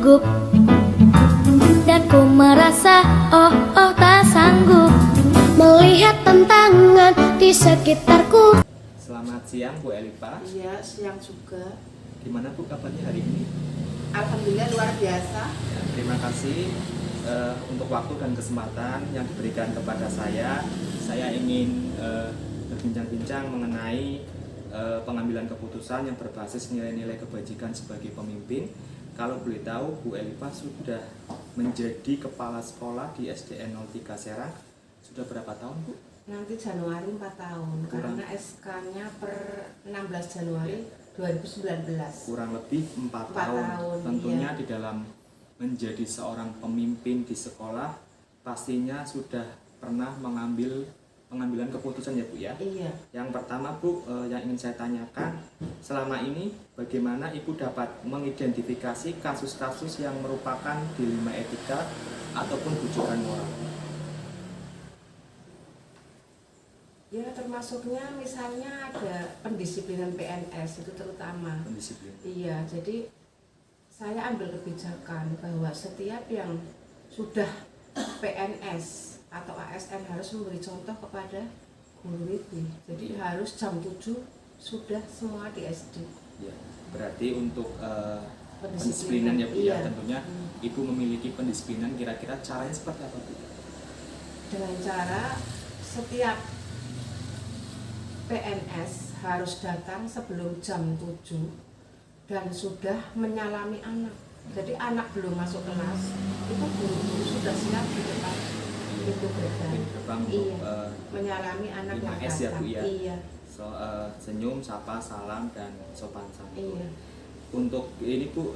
gugup, dan ku merasa tak sanggup melihat tantangan di sekitarku. Selamat siang Bu Elipa. Iya, siang juga. Gimana Bu kabarnya hari ini? Alhamdulillah luar biasa. Ya, terima kasih untuk waktu dan kesempatan yang diberikan kepada saya. Saya ingin berbincang-bincang mengenai pengambilan keputusan yang berbasis nilai-nilai kebajikan sebagai pemimpin. Kalau boleh tahu, Bu Elipa sudah menjadi kepala sekolah di SDN 03 Serang sudah berapa tahun, Bu? Nanti Januari 4 tahun, karena SK-nya per 16 Januari 2019. Kurang lebih 4 tahun. Tentunya iya. Di dalam menjadi seorang pemimpin di sekolah, pastinya sudah pernah mengambil pengambilan keputusan ya Bu ya? Iya. Yang pertama Bu, yang ingin saya tanyakan, selama ini bagaimana Ibu dapat mengidentifikasi kasus-kasus yang merupakan dilema etika ataupun bujukan moral? Ya, termasuknya misalnya ada pendisiplinan PNS itu terutama. Pendisiplin. Iya, jadi saya ambil kebijakan bahwa setiap yang sudah PNS atau ASN harus memberi contoh kepada guru itu. Jadi harus jam 7 sudah semua di SD. Ya, berarti untuk pendisiplinan ya Bu ya, tentunya Ibu memiliki pendisiplinan, kira-kira caranya seperti apa Bu? Dengan cara setiap PNS harus datang sebelum jam 7 dan sudah menyalami anak. Jadi anak belum masuk kelas, itu guru-guru sudah siap di depan pintu gerbang. Iya, menyalami anak yang datang. Ya Bu ya? Iya. Senyum, sapa, salam, dan sopan santun. Iya. Untuk ini Bu,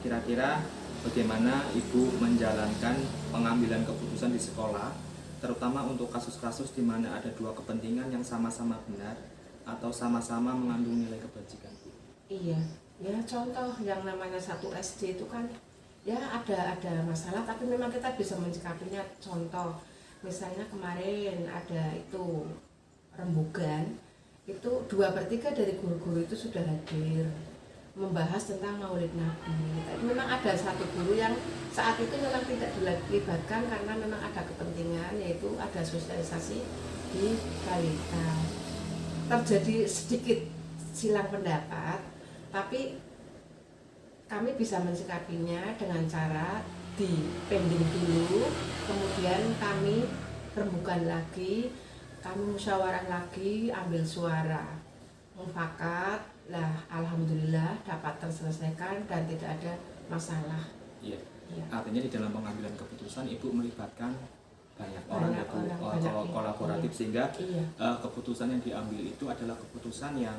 kira-kira bagaimana Ibu menjalankan pengambilan keputusan di sekolah, terutama untuk kasus-kasus di mana ada dua kepentingan yang sama-sama benar atau sama-sama mengandung nilai kebajikan Bu? Iya, ya contoh yang namanya satu SD itu kan ya ada masalah, tapi memang kita bisa menyikapinya. Contoh, misalnya kemarin ada itu rembugan, itu 2/3 dari guru-guru itu sudah hadir membahas tentang Maulid Nabi. Tapi memang ada satu guru yang saat itu memang tidak dilibatkan karena memang ada kepentingan, yaitu ada sosialisasi di balita. Terjadi sedikit silang pendapat, tapi kami bisa mensikapinya dengan cara dipending dulu, kemudian kami rembukan lagi, kami musyawarah lagi, ambil suara, mufakat. Lah, alhamdulillah dapat terselesaikan dan tidak ada masalah. Iya. Ya. Artinya di dalam pengambilan keputusan Ibu melibatkan banyak orang kolaboratif, iya. Sehingga iya. Keputusan yang diambil itu adalah keputusan yang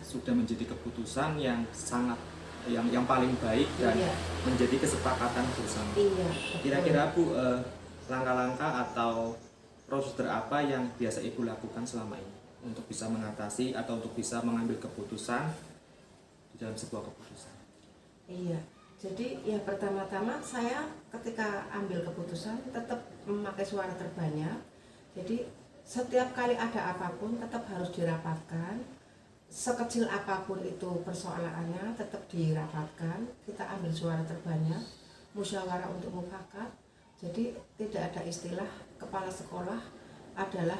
sudah menjadi keputusan yang sangat yang paling baik dan iya. Menjadi kesepakatan bersama. Iya, kira-kira Bu, langkah-langkah atau prosedur apa yang biasa Ibu lakukan selama ini untuk bisa mengatasi atau untuk bisa mengambil keputusan di dalam sebuah keputusan? Iya, jadi ya pertama-tama saya ketika ambil keputusan tetap memakai suara terbanyak. Jadi setiap kali ada apapun tetap harus dirapatkan, sekecil apapun itu persoalannya tetap dirapatkan, kita ambil suara terbanyak, musyawarah untuk mufakat. Jadi tidak ada istilah kepala sekolah adalah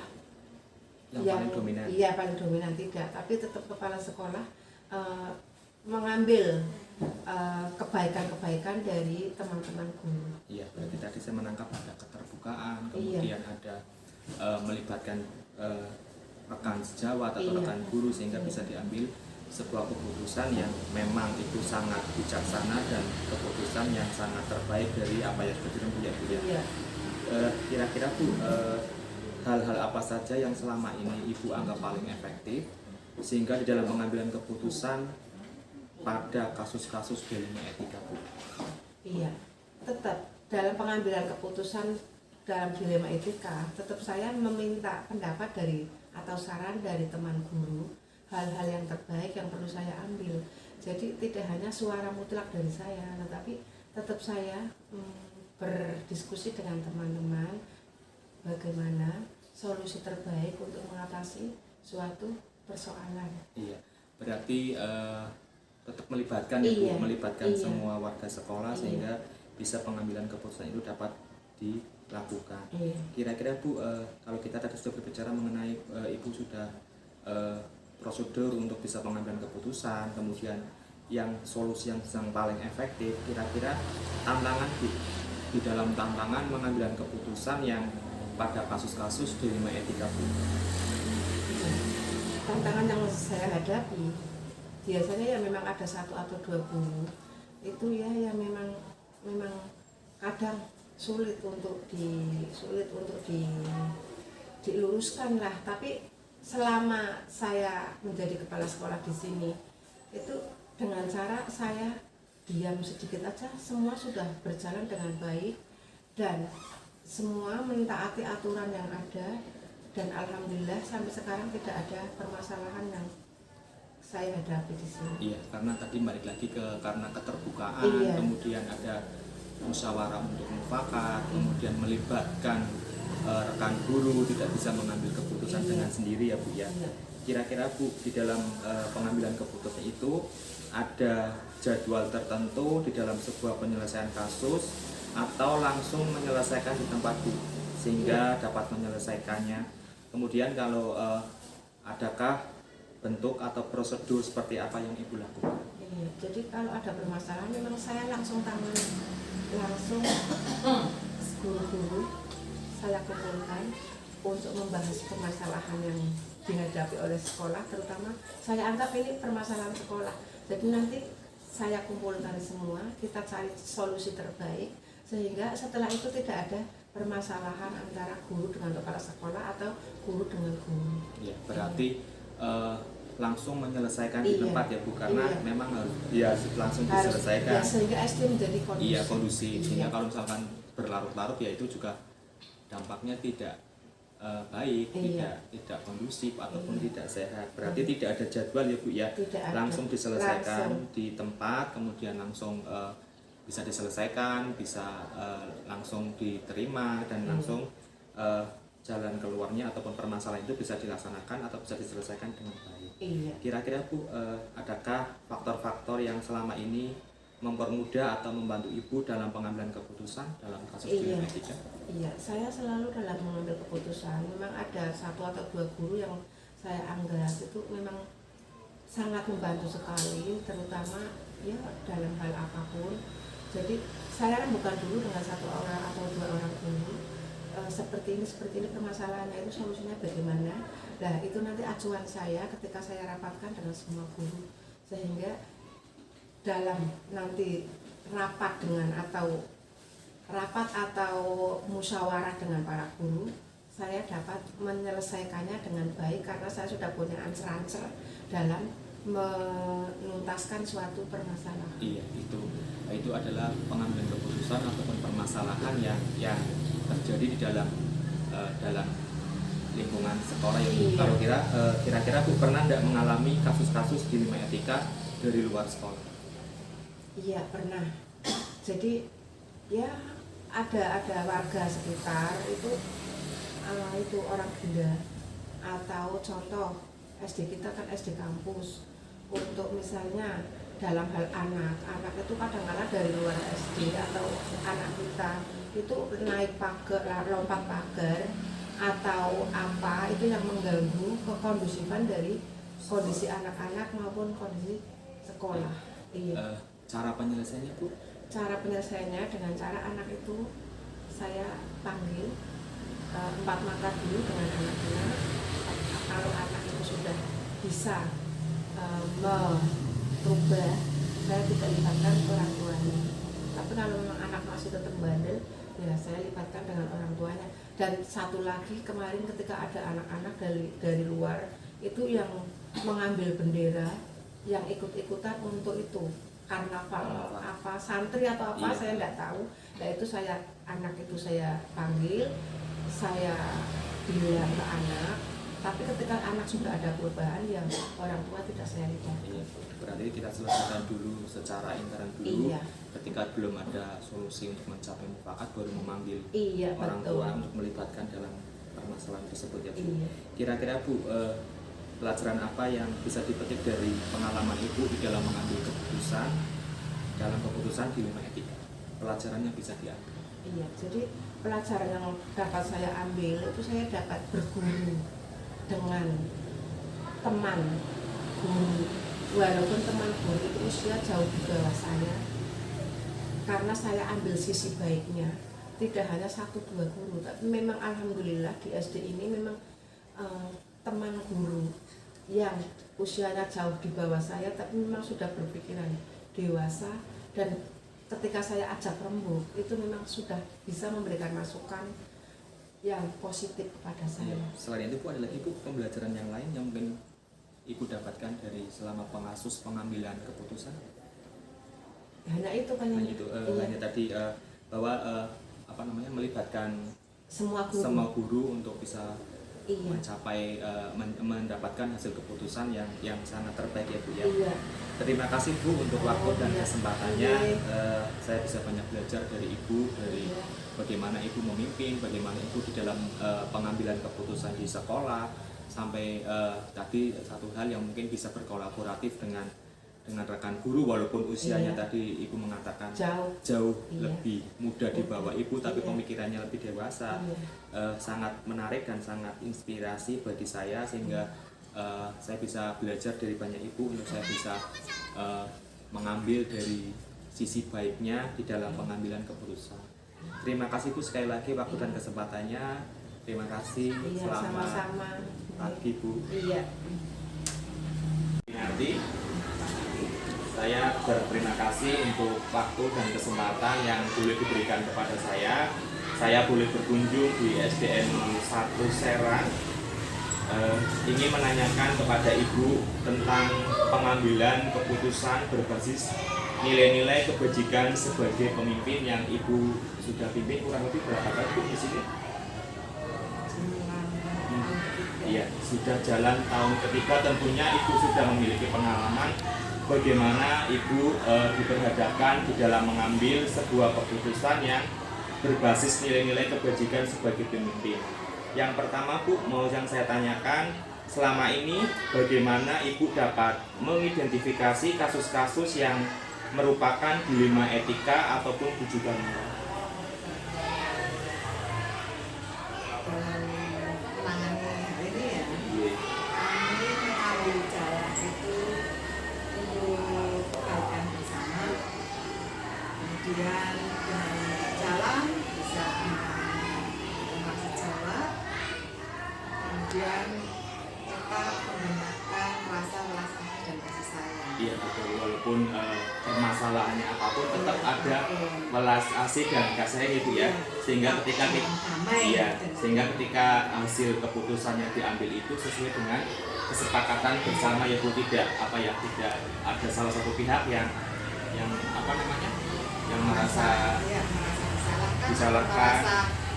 yang paling dominan. Iya, paling dominan, tidak, tapi tetap kepala sekolah mengambil kebaikan-kebaikan dari teman-teman guru. Iya, berarti tadi saya menangkap ada keterbukaan, kemudian iya. Ada melibatkan rekan sejawat atau iya. Rekan guru sehingga iya. Bisa diambil sebuah keputusan yang memang itu sangat bijaksana dan keputusan yang sangat terbaik dari apa yang sudah diambil. Iya. Kira-kira Bu, hal-hal apa saja yang selama ini Ibu anggap paling efektif sehingga di dalam pengambilan keputusan pada kasus-kasus dilema etika Bu? Iya, tetap dalam pengambilan keputusan dalam dilema etika, tetap saya meminta pendapat dari atau saran dari teman guru, hal-hal yang terbaik yang perlu saya ambil. Jadi tidak hanya suara mutlak dari saya, tetapi tetap saya berdiskusi dengan teman-teman bagaimana solusi terbaik untuk mengatasi suatu persoalan. Iya, berarti tetap melibatkan ya Bu, Iya, melibatkan iya. semua warga sekolah Iya. sehingga bisa pengambilan keputusan itu dapat dilakukan. Iya. Kira-kira Bu, kalau kita tadi sudah berbicara mengenai Ibu sudah prosedur untuk bisa pengambilan keputusan, kemudian yang solusi yang paling efektif, kira-kira tantangan Bu di dalam tantangan pengambilan keputusan yang pada kasus-kasus dilema etika Bu. Tantangan yang saya hadapi biasanya ya memang ada 1 atau 2 guru itu ya yang memang kadang sulit untuk diluruskan lah. Tapi selama saya menjadi kepala sekolah di sini itu dengan cara saya diam sedikit aja semua sudah berjalan dengan baik dan semua mentaati aturan yang ada, dan alhamdulillah sampai sekarang tidak ada permasalahan yang saya hadapi di sini. Iya, karena tadi balik lagi karena keterbukaan, Iya. kemudian ada musyawarah untuk mufakat, kemudian melibatkan rekan guru, tidak bisa mengambil keputusan Iya. dengan sendiri ya Bu ya. Iya. Kira-kira Bu di dalam pengambilan keputusan itu ada jadwal tertentu di dalam sebuah penyelesaian kasus atau langsung menyelesaikan di tempat Bu sehingga dapat menyelesaikannya. Kemudian kalau adakah bentuk atau prosedur seperti apa yang Ibu lakukan? Iya, jadi kalau ada permasalahan memang saya langsung tangani, langsung guru-guru saya kumpulkan untuk membahas permasalahan yang dihadapi oleh sekolah, terutama saya anggap ini permasalahan sekolah. Jadi nanti saya kumpulkan semua, kita cari solusi terbaik sehingga setelah itu tidak ada permasalahan antara guru dengan kepala sekolah atau guru dengan guru. Ya, berarti langsung menyelesaikan di Iya. tempat ya Bu, karena Iya. memang harus ya langsung Harus, diselesaikan. ya, sehingga SD menjadi kondusif. Iya, kondusif. Sehingga Iya. kalau misalkan berlarut-larut ya itu juga dampaknya tidak baik, Iya. tidak kondusif ataupun Iya. tidak sehat. Berarti tidak ada jadwal ya Bu ya. Tidak ada. Langsung diselesaikan Langsung. di tempat, kemudian langsung bisa diselesaikan, bisa langsung diterima dan langsung jalan keluarnya ataupun permasalahan itu bisa dilaksanakan atau bisa diselesaikan dengan baik. Iya. Kira-kira Bu, adakah faktor-faktor yang selama ini mempermudah atau membantu Ibu dalam pengambilan keputusan dalam kasus Iya. dilema etika? Iya, saya selalu dalam mengambil keputusan. Memang ada 1 atau 2 guru yang saya anggap itu memang sangat membantu sekali, terutama ya dalam hal apapun. Jadi saya kan bukan dulu dengan 1 orang atau 2 orang guru. Seperti ini permasalahannya itu solusinya bagaimana. Nah itu nanti acuan saya ketika saya rapatkan dengan semua guru, sehingga dalam nanti rapat atau musyawarah dengan para guru, saya dapat menyelesaikannya dengan baik karena saya sudah punya answer dalam menuntaskan suatu permasalahan. Iya, itu adalah pengambilan keputusan ataupun permasalahan yang terjadi di dalam lingkungan sekolah ya Bu. Iya. Kalau kira-kira Bu pernah tidak mengalami kasus-kasus dilema etika dari luar sekolah? Iya pernah. Jadi ya ada warga sekitar itu orang gila, atau contoh SD kita kan SD kampus. Untuk misalnya dalam hal anak itu kadang-kadang dari luar SD atau anak kita itu naik pagar, lompat pagar atau apa itu yang mengganggu kekondusifan dari kondisi anak-anak maupun kondisi sekolah. Iya. Cara penyelesaiannya Bu? Cara penyelesaiannya dengan cara anak itu saya panggil 4 mata dulu dengan anak-anak. Kalau anak itu sudah bisa merubah, saya tidak libatkan orang tuanya. Tapi kalau memang anak masih tetap bandel, ya saya libatkan dengan orang tuanya. Dan satu lagi kemarin ketika ada anak-anak dari luar itu yang mengambil bendera, yang ikut-ikutan untuk itu karnaval apa santri atau apa, iya. Saya tidak tahu. Nah itu anak itu saya panggil, saya bilang ke anak. Tapi ketika anak sudah ada perubahan, yang orang tua tidak saya libatkan. Iya, berarti kita selesaikan dulu secara intern dulu. Iya. Ketika belum ada solusi untuk mencapai mufakat, baru memanggil Iya, orang betul. tua untuk melibatkan dalam permasalahan tersebut ya Bu. Iya. Kira-kira Bu, pelajaran apa yang bisa dipetik dari pengalaman Ibu di dalam mengambil keputusan dalam keputusan dilema etika, pelajaran yang bisa diambil. Iya, jadi pelajaran yang dapat saya ambil itu saya dapat berguru dengan teman guru, walaupun teman guru itu usia jauh di bawah saya, karena saya ambil sisi baiknya. Tidak hanya 1-2 guru, tapi memang alhamdulillah di SD ini memang teman guru yang usianya jauh di bawah saya, tapi memang sudah berpikiran dewasa, dan ketika saya ajak rembuk itu memang sudah bisa memberikan masukan yang positif kepada saya. Selain itu Bu, ada lagi Bu pembelajaran yang lain yang mungkin Ibu dapatkan dari selama pengasus pengambilan keputusan? Hanya itu kan Hanya itu, hanya tadi bahwa melibatkan semua guru untuk bisa iya. mencapai mendapatkan hasil keputusan yang sangat terbaik ya Bu ya. Iya. Terima kasih Bu untuk waktu dan iya. kesempatannya. Iya. Saya bisa banyak belajar dari Ibu, dari Iya. bagaimana Ibu memimpin, bagaimana Ibu di dalam pengambilan keputusan di sekolah, sampai tadi satu hal yang mungkin bisa berkolaboratif dengan rekan guru, walaupun usianya iya. tadi Ibu mengatakan jauh iya. lebih muda di bawah Ibu, tapi iya. pemikirannya lebih dewasa. Iya. Sangat menarik dan sangat inspirasi bagi saya, sehingga saya bisa belajar dari banyak Ibu untuk saya bisa mengambil dari sisi baiknya di dalam pengambilan keputusan. Terima kasih Bu sekali lagi waktu dan kesempatannya. Terima kasih. Iya, Selamat sama-sama. pagi Bu. Iya. Nanti saya berterima kasih untuk waktu dan kesempatan yang boleh diberikan kepada saya. Saya boleh berkunjung di SDN 1 Serang, ingin menanyakan kepada Ibu tentang pengambilan keputusan berbasis nilai-nilai kebajikan sebagai pemimpin yang Ibu sudah pimpin kurang lebih berapa tahun Bu di sini? Iya, sudah jalan tahun ketiga. Tentunya Ibu sudah memiliki pengalaman bagaimana Ibu diperhadapkan di dalam mengambil sebuah keputusan yang berbasis nilai-nilai kebajikan sebagai pemimpin. Yang pertama Bu, yang saya tanyakan, selama ini bagaimana Ibu dapat mengidentifikasi kasus-kasus yang merupakan dilema etika ataupun tujuan moral? Kemudian dengan jalan bisa dengan sejawat, kemudian tetap menggunakan rasa dan kasih sayang. Iya betul, walaupun permasalahannya apapun tetap ada welas asih dan kasih sayang itu ya, sehingga ketika ketika hasil keputusannya diambil itu sesuai dengan kesepakatan bersama ya Bu, tidak ada salah satu pihak yang yang merasa disalahkan,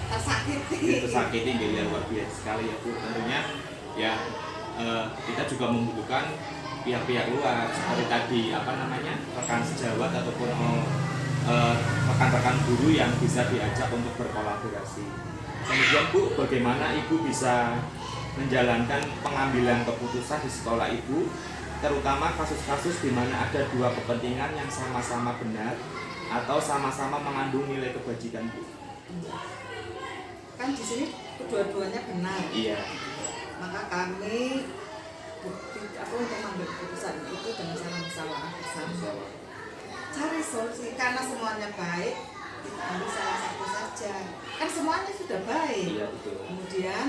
tersakiti, jadi luar biasa sekali ya Bu. Tentunya ya kita juga membutuhkan pihak-pihak luar seperti tadi rekan sejawat ataupun rekan-rekan guru yang bisa diajak untuk berkolaborasi. Kemudian Bu, bagaimana Ibu bisa menjalankan pengambilan keputusan di sekolah Ibu, terutama kasus-kasus di mana ada dua kepentingan yang sama-sama benar atau sama-sama mengandung nilai kebajikan Bu? Kan di sini kedua-duanya benar. Iya. Maka kami untuk mengambil keputusan itu dengan cara musyawarah bersama. Cari solusi, karena semuanya baik, kita ambil salah satu saja. Kan semuanya sudah baik. Iya betul. Kemudian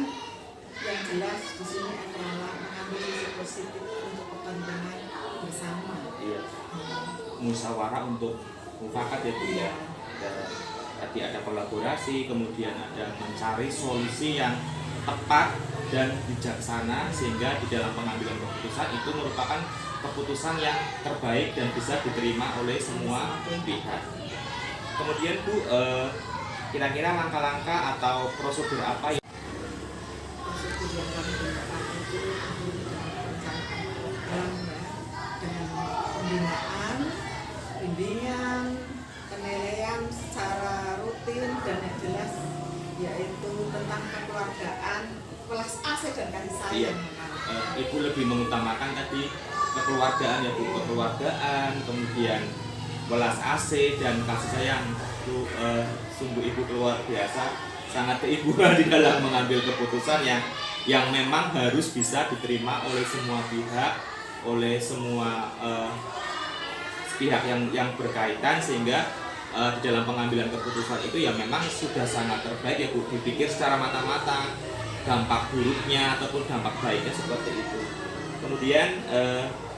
yang jelas di sini adalah mengambil sisi positif untuk kepentingan bersama. Iya. Musyawarah untuk mufakat ya Bu ya. Tadi ada kolaborasi, kemudian ada mencari solusi yang tepat dan bijaksana, sehingga di dalam pengambilan keputusan itu merupakan keputusan yang terbaik dan bisa diterima oleh semua pihak. Kemudian Bu, kira-kira langkah-langkah atau prosedur apa yang Prosedur yang kami gunakan itu dengan perencanaan program dengan pembinaan, bimbingan, penilaian secara rutin, dan yang jelas yaitu tentang kekeluargaan, welas asih dan kasih sayang. Ibu lebih mengutamakan tadi kekeluargaan ya Bu, kekeluargaan, kemudian welas asih dan kasih sayang itu sungguh ibu luar biasa, sangat keibuan di dalam mengambil keputusan yang memang harus bisa diterima oleh semua pihak, oleh semua pihak yang berkaitan, sehingga di dalam pengambilan keputusan itu ya memang sudah sangat terbaik ya Bu, dipikir secara matang-matang dampak buruknya ataupun dampak baiknya seperti itu. Kemudian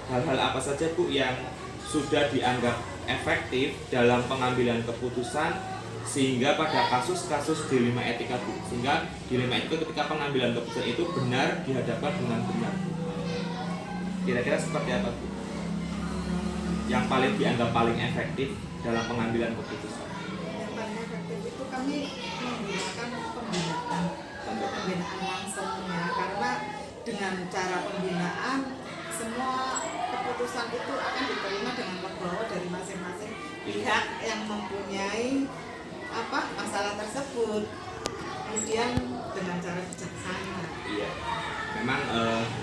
hal-hal apa saja Bu yang sudah dianggap efektif dalam pengambilan keputusan sehingga pada kasus-kasus dilema etika Bu, sehingga dilema etika ketika pengambilan keputusan itu benar dihadapkan dengan benar Bu. Kira-kira seperti apa Bu yang paling dianggap paling efektif dalam pengambilan keputusan? Yang paling efektif itu kami menggunakan pembinaan langsungnya, karena dengan cara pembinaan semua keputusan itu akan diterima dengan legowo dari masing-masing pihak yang mempunyai masalah tersebut, kemudian dengan cara bijaksana. Iya, memang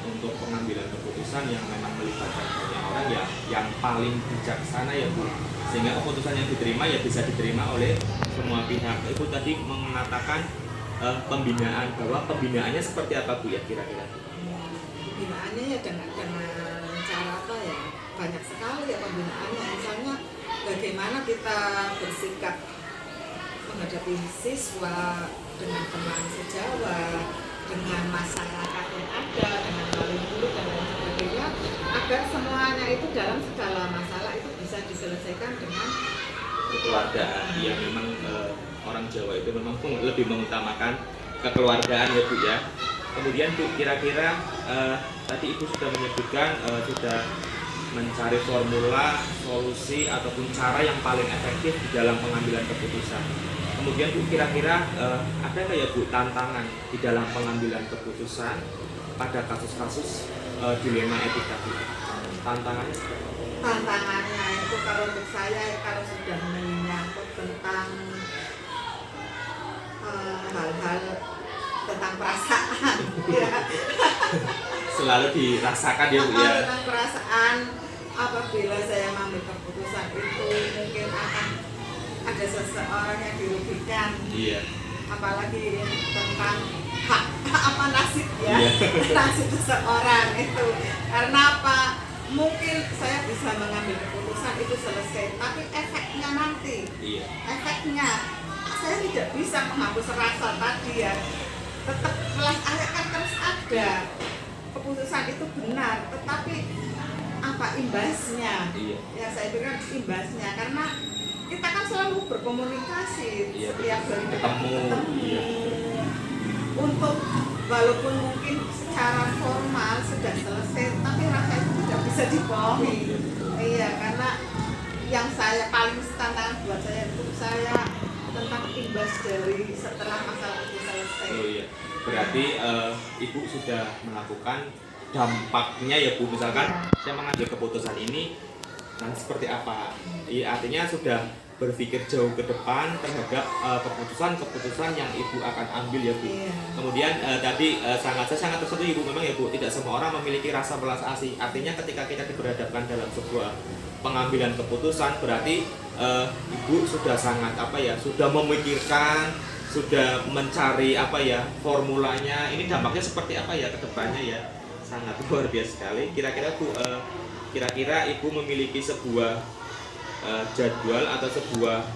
untuk pengambilan keputusan yang memang melibatkan banyak orang ya yang paling bijaksana ya Bu, sehingga keputusan yang diterima ya bisa diterima oleh semua pihak. Ibu tadi mengatakan pembinaan, bahwa pembinaannya seperti apa Bu ya kira-kira? Pembinaannya ya dengan cara apa ya, banyak sekali ya pembinaannya. Misalnya bagaimana kita bersikap menghadapi siswa dengan teman sejawat, dengan masyarakat yang ada, dengan wali murid dan lain sebagainya, agar semuanya itu dalam segala masalah itu bisa diselesaikan dengan Kekeluargaan. Ya memang orang Jawa itu memang lebih mengutamakan kekeluargaan ya Bu ya. Kemudian Bu, kira-kira tadi Ibu sudah menyebutkan sudah mencari formula, solusi ataupun cara yang paling efektif di dalam pengambilan keputusan. Kemudian Bu, kira-kira ada nggak ya Bu tantangan di dalam pengambilan keputusan pada kasus-kasus dilema etika Bu? Tantangannya seperti apa? tantangannya itu kalau untuk saya, kalau sudah menyangkut tentang hal-hal tentang perasaan ya. Selalu dirasakan ya Bu ya. Tentang perasaan, apabila saya mengambil keputusan itu mungkin akan ada seseorang yang dirugikan. Iya. Apalagi tentang hak nasib ya. Iya. Nasib seseorang itu. Karena apa? Mungkin saya bisa mengambil keputusan itu selesai, tapi efeknya nanti, Iya. efeknya saya tidak bisa menghapus rasa tadi ya. Tetap kelas akan terus ada. Keputusan itu benar, tetapi apa imbasnya? Iya. Ya saya pikir imbasnya, karena kita kan selalu berkomunikasi Iya, setiap hari ketemu. Iya. Untuk walaupun mungkin secara formal sudah selesai, tapi rasa itu tidak bisa dibohongi. Iya, karena yang saya paling tantangan buat saya itu saya tentang imbas dari setelah masalah itu selesai. Oh iya. Berarti Ibu sudah melakukan dampaknya ya Bu. Misalkan saya mengambil keputusan ini nanti seperti apa? Iya, artinya sudah berpikir jauh ke depan terhadap keputusan-keputusan yang Ibu akan ambil ya Bu. Iya. Kemudian tadi saya sangat tersetuju Ibu, memang ya Bu, tidak semua orang memiliki rasa belas asih. Artinya ketika kita diberhadapkan dalam sebuah pengambilan keputusan, berarti Ibu sudah sangat sudah memikirkan, sudah mencari formulanya. Ini dampaknya seperti apa ya ke depannya ya. Sangat luar biasa sekali. Kira-kira Bu, kira-kira Ibu memiliki sebuah jadwal atau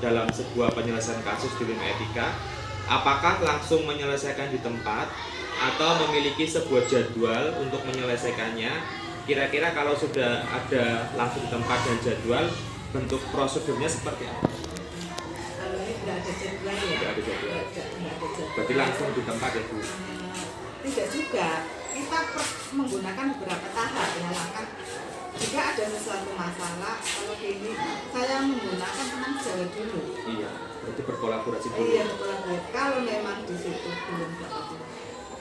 dalam sebuah penyelesaian kasus dilema etika, apakah langsung menyelesaikan di tempat atau memiliki sebuah jadwal untuk menyelesaikannya? Kira-kira kalau sudah ada langsung di tempat dan jadwal, bentuk prosedurnya seperti apa? Kalau ini tidak ada jadwal ya. Tidak ada jadwal. Tidak ada jadwal. Berarti langsung di tempat ya Bu? Tidak juga. Kita menggunakan beberapa tahap ya. Jika ada sesuatu masalah, kalau gini saya menggunakan teman sejawat dulu. Iya, berarti berkolaborasi dulu. Iya, berkolaborasi. Kalau memang di situ belum dapat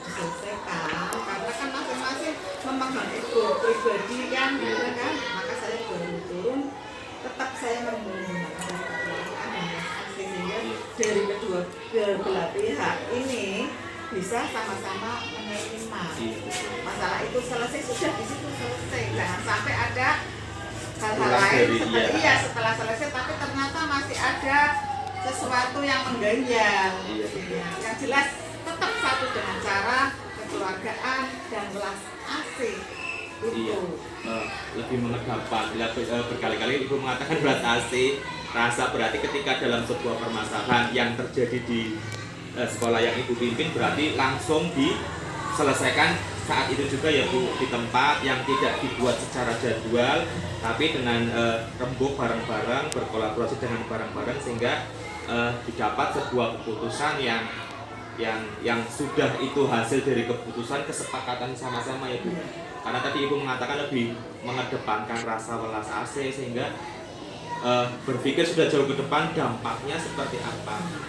diselesaikan, karena kan masing-masing memegang ego pribadi kan, gitu kan, maka saya baru turun. Tetap saya menggunakan kekeluargaan dan sehingga dari kedua belah pihak ini bisa sama-sama menerima. Iya, betul. Masalah itu selesai, sudah di situ selesai. Jangan sampai ada hal-hal Ulang lain dari, seperti iya. setelah selesai tapi ternyata masih ada sesuatu yang mengganjal. Iya, betul. Yang jelas tetap satu dengan cara kekeluargaan dan welas asih. Iya, Itu. lebih mengedepan. Berkali-kali ibu mengatakan belas asih rasa, berarti ketika dalam sebuah permasalahan yang terjadi di sekolah yang ibu pimpin berarti langsung diselesaikan saat itu juga ya Bu, di tempat yang tidak dibuat secara jadwal tapi dengan rembuk bareng-bareng, berkolaborasi dengan bareng-bareng sehingga didapat sebuah keputusan yang sudah itu hasil dari keputusan kesepakatan sama-sama ya Bu. Karena tadi ibu mengatakan lebih mengedepankan rasa welas asih sehingga berpikir sudah jauh ke depan dampaknya seperti apa.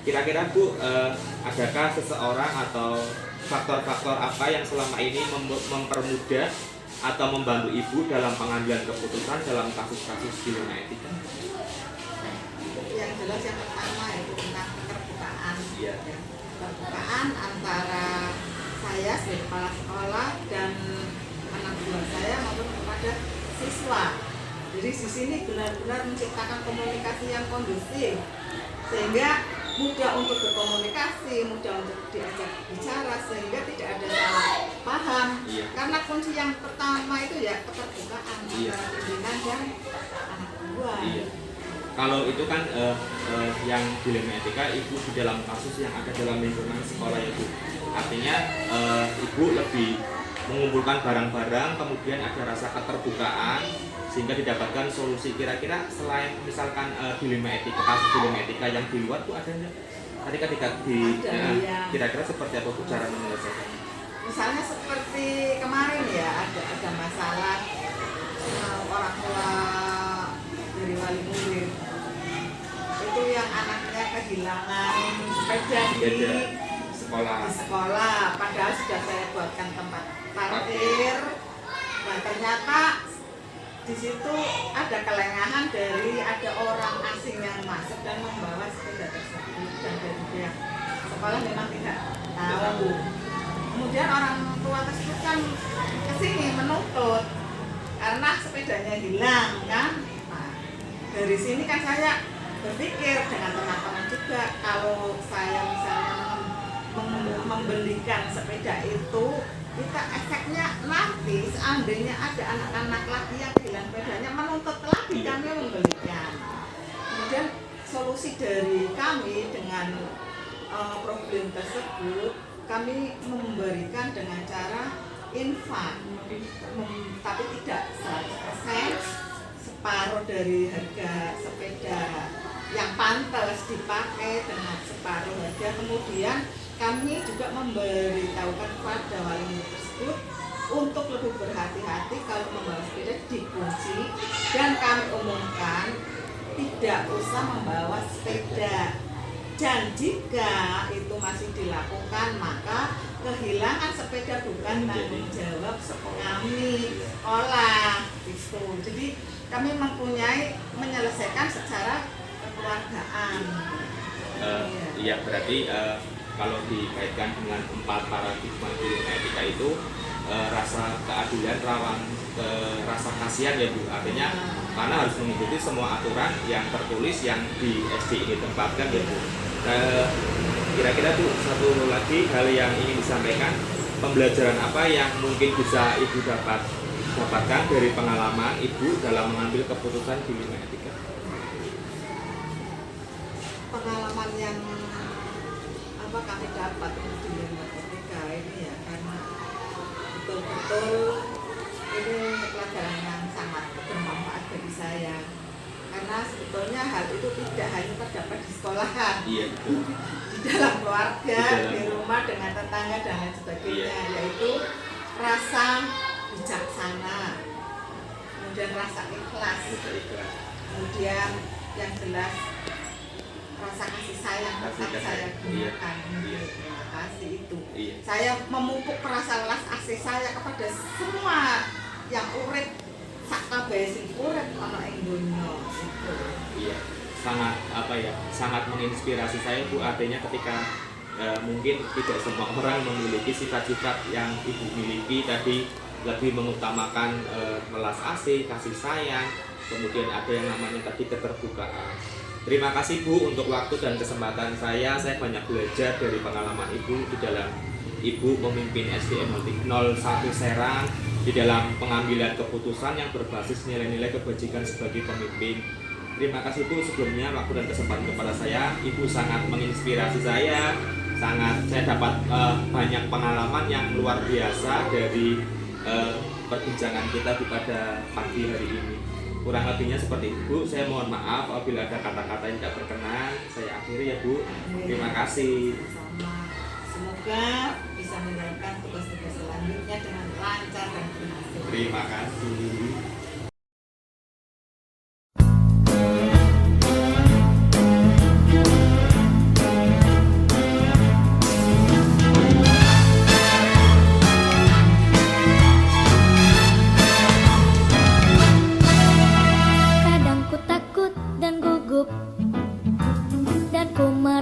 Kira-kira Bu, adakah seseorang atau faktor-faktor apa yang selama ini mempermudah atau membantu ibu dalam pengambilan keputusan dalam kasus-kasus dilema etika? Yang jelas yang pertama itu tentang keterbukaan. Iya. Ya, keterbukaan antara saya sebagai kepala sekolah dan anak buah saya maupun kepada siswa. Jadi di sini benar-benar menciptakan komunikasi yang kondusif sehingga mudah untuk berkomunikasi, mudah untuk diajak bicara sehingga tidak ada salah paham. Iya. Karena kunci yang pertama itu ya keterbukaan Iya. antara pimpinan dan anak buah. Iya. Kalau itu kan yang dilema etika ibu di dalam kasus yang ada dalam lingkungan sekolah ya Bu. Artinya ibu lebih mengumpulkan barang-barang, kemudian ada rasa keterbukaan sehingga didapatkan solusi. Kira-kira selain misalkan dilema etika, kasus dilema etika yang di luar Bu ada nggak? Tadi ketika Iya. kira-kira seperti apa Bu cara menyelesaikannya? Misalnya seperti kemarin ya ada masalah orang tua dari wali murid itu yang anaknya kehilangan sepeda di sekolah, padahal sudah saya buatkan tempat parkir. Nah ternyata di situ ada kelengahan dari ada orang asing yang masuk dan membawa sepeda tersebut dan dari pihak sekolah memang tidak tahu. Kemudian orang tua tersebut kan kesini menuntut karena sepedanya hilang kan. Nah, dari sini kan saya berpikir dengan teman-teman juga kalau saya misalnya membelikan sepeda itu kita efeknya nanti seandainya ada anak-anak lagi yang kehilangan sepedanya menuntut lagi kami membelikan. Kemudian solusi dari kami dengan problem tersebut kami memberikan dengan cara infak, tapi tidak 100%, separuh dari harga sepeda yang pantas dipakai dengan separuh harga. Kemudian kami juga memberitahukan kepada wali murid tersebut untuk lebih berhati-hati kalau membawa sepeda dikunci dan kami umumkan tidak usah membawa sepeda. Dan jika itu masih dilakukan maka kehilangan sepeda bukan tanggung jawab kami sekolah gitu. Jadi kami mempunyai menyelesaikan secara kekeluargaan. Iya berarti kalau dikaitkan dengan 4 paradigma dilema etika itu rasa keadilan rawan ke rasa kasihan ya Bu. Artinya karena harus mengikuti semua aturan yang tertulis yang di SD ini tempatkan ya Bu. Kira-kira tuh satu lagi hal yang ingin disampaikan, pembelajaran apa yang mungkin bisa Ibu dapatkan dari pengalaman Ibu dalam mengambil keputusan dilema etika? Pengalaman yang kami dapat di dilema etika ini ya karena betul-betul ini pelajaran yang sangat bermanfaat bagi saya. Karena sebetulnya hal itu tidak hanya terdapat di sekolahan, Iya, betul. di dalam keluarga, di rumah dengan tetangga dan lain sebagainya, yaitu rasa bijaksana, kemudian rasa ikhlas, kemudian yang jelas rasa kasih sayang tetap saya gunakan. Terima kasih itu. Iya. Saya memupuk rasa welas asih saya kepada semua yang urip sakta besi urip ana ing donya. Iya, sangat sangat menginspirasi saya Bu. Artinya ketika mungkin tidak semua orang memiliki sifat-sifat yang ibu miliki tadi, lebih mengutamakan melas asih, kasih sayang, kemudian ada yang namanya tadi keterbukaan. Terima kasih Bu untuk waktu dan kesempatan saya banyak belajar dari pengalaman Ibu di dalam Ibu memimpin SDN 01 Serang di dalam pengambilan keputusan yang berbasis nilai-nilai kebajikan sebagai pemimpin. Terima kasih Bu sebelumnya waktu dan kesempatan kepada saya. Ibu sangat menginspirasi saya dapat banyak pengalaman yang luar biasa dari perbincangan kita pada pagi hari ini. Kurang lebihnya seperti itu. Saya mohon maaf apabila ada kata-kata yang tidak berkenan. Saya akhiri ya Bu. Terima kasih. Sama. Semoga bisa menjalankan tugas-tugas selanjutnya dengan lancar dan berhasil. Terima kasih. Kadang ku takut dan gugup, dan ku merasa